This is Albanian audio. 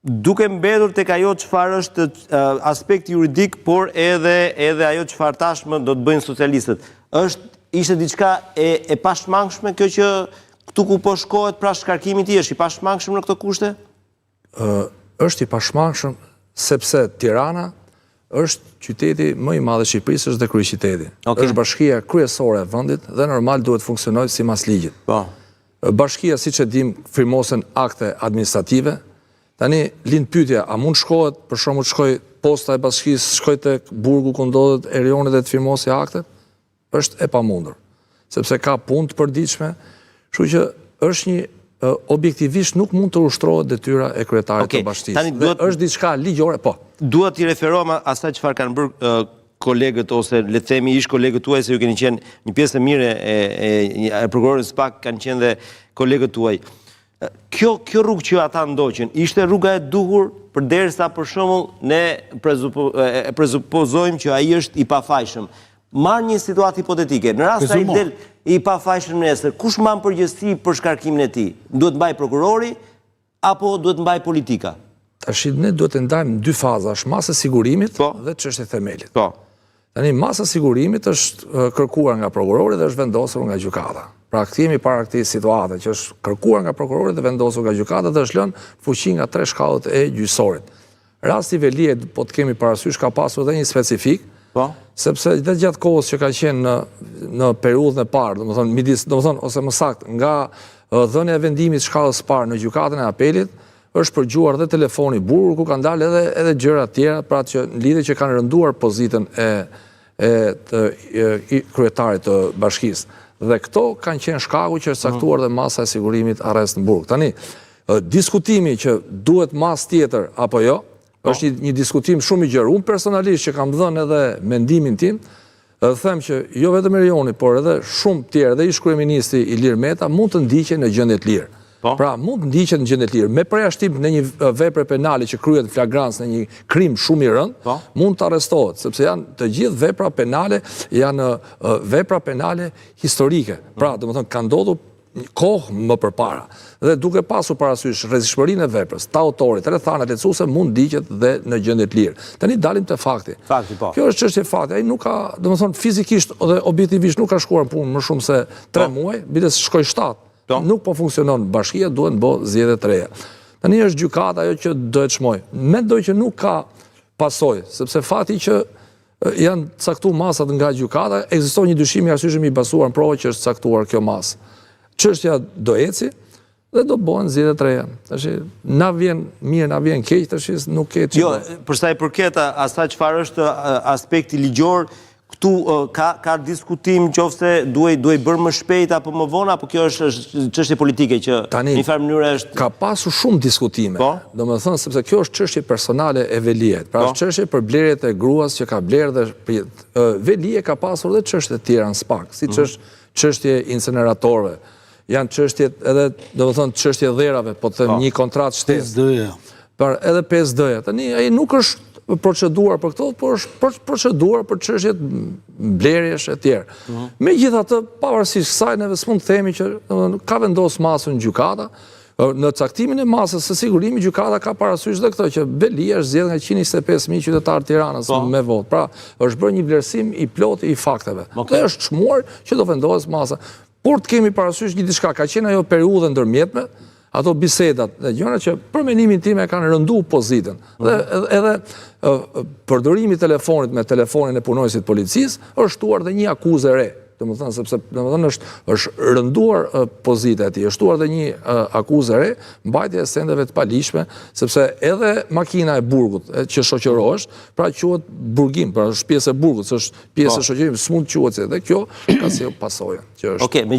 duke mbetur tek ajo çfarë është aspekti juridik, por edhe ajo çfarë tashmë do të bëjnë socialistët. Ishte diçka e pashmangshme kjo që këtu ku po shkohet pra shkarkimi i tij është i pashmangshëm në këto kushte? Është i pashmangshëm sepse Tirana është qyteti më i madh i Shqipërisë, është dhe kryeqyteti. Është bashkia kryesore e vendit dhe normal duhet funksionojë sipas ligjit. Po. Bashkia, siç e dim, firmosen akte administrative. Tani lind pyetja, a mund shkohet, për shembull, shkoj posta e bashkisë, shkoj tek burgu ku ndodhet erionit dhe të firmosë aktet? Është e pamundur, sepse ka punë të përditshme, kështu që është një objektivisht nuk mund të ushtrohet detyra e kryetarit të bashkisë. Dhe është diçka ligjore, po. Duhet t'i referohem asaj çfarë kanë bërë kolegët ose le të themi ish kolegët tuaj, se ju keni qenë një pjesë e mirë e prokurorit SPAK, kanë qenë dhe kolegët tuaj. Kjo rrugë që ata ndoqën, ishte rruga e duhur përderisa për shembull ne prezupozojmë që ai është i pafajshëm. Marr një situatë hipotetike, në rast se ai del i pafajshëm nesër, kush mban përgjegjësi për shkarkimin e tij? Duhet mbaj prokurori apo duhet mbaj politika? Tash ne duhet të ndajmë dy fazash, masa e sigurimit dhe çështja e themelit. Po. Tani masa e sigurimit është kërkuar nga prokurori dhe është vendosur nga gjykata. Pra kthehemi para këtij situate që është kërkuar nga prokurori dhe vendosur nga gjykata dhe është lënë fuqi nga 3 shkallët e gjyqësorit. Rasti Velie, po të kemi parasysh, ka pasur dhe një specifik, sepse dhe gjatë kohës që ka qenë në periudhën e parë, domethënë ose më saktë, nga dhënia e vendimit shkallës parë në gjykatën e apelit, është përgjuar dhe telefoni burgu ku kanë dalë edhe gjëra të tjera, pra që në lidhje që kanë rënduar pozitën e kryetarit të bashkisë. Dhe këto kanë qenë shkaku që është caktuar dhe masa e sigurimit arrest në burg. Tani, diskutimi që duhet mas tjetër apo jo, është një diskutim shumë i gjerë. Unë personalisht që kam dhënë edhe mendimin tim, them që jo vetëm Erioni, por edhe shumë tjerë, dhe ish kryeministri Ilir Meta mund të ndiqen në gjendje të lirë. Pra, mund të ndiqen në gjendje të lirë. Me përjashtim në një vepre penale që kryhet në flagrancë në një krim shumë i rënd, mund të arrestohet, sepse janë të gjithë vepra penale, janë vepra penale historike. Pra, domethënë ka ndodhur kohë më përpara. Dhe duke pasur parasysh rrezikshmërinë e veprës, të autorit, rrethanat lehtësuese mund ndiqet dhe në gjendje të lirë. Tani dalim te fakti. Kjo është çështje fakti. Ai nuk ka, domethënë fizikisht dhe objektivisht nuk ka shkuar në punë më shumë se 3 muaj, bides shkoi 7. Nuk po funksionon bashkia, duhet bë zgjedhje të reja. Tani është gjykata ajo që do të çmoj. Mendoj që nuk ka pasojë, sepse fakti që janë caktuar masat nga gjykata, ekziston një dyshim i arsyeshëm i basuar në provë që është caktuar kjo masë. Çështja do eci dhe do bëhen zgjedhje të reja. Tash na vjen mirë, na vjen keq, tash nuk ke çfarë. Jo, për sa i përket asaj çfarë është aspekti ligjor, këtu ka diskutim qofse duhet bërë më shpejt apo më vonë, apo kjo është çështje politike që në një farë mënyrë është. Ka pasur shumë diskutime. Domethënë sepse kjo është çështje personale e Veliet. Pra është çështje për blerjet e gruas që ka blerë dhe Velie ka pasur edhe çështje të tjera në SPAK, siç është çështje inceneratorëve. Janë çështje edhe, domethënë çështje dherave, po të them një kontratë shtesë. 5D-ja. Por edhe 5D-ja. Tani ai nuk është proceduar për këto, por është proceduar për çështjet blerjesh e tjera. Megjithatë, pavarësisht kësaj, neve s'mund të themi që ka vendosur masën gjykata. Në caktimin e masës së sigurimit, gjykata ka parasysh dhe këto që Velia është zgjedhur nga 125.000 qytetarë të Tiranës me votë. Pra, është bërë një vlerësim i plotë i fakteve. Dhe është çmuar që do vendoset masa. Por të kemi parasysh një diçka, ka qenë ajo periudhë ndërmjetme, ato bisedat dhe gjëra që për mendimin tim e kanë rënduar pozitën. Dhe edhe përdorimi i telefonit me telefonin e punonjësit policisë është shtuar dhe një akuzë e re. Domethënë sepse domethënë është rënduar pozita e tij, është shtuar dhe një akuzë e re, mbajtje e sendeve të palishme, sepse edhe makina e burgut që shoqërohesh, pra quhet burgim, pra është pjesë e burgut, është pjesë e shoqërimit, s'mund quhet se dhe kjo ka si pasojë që është.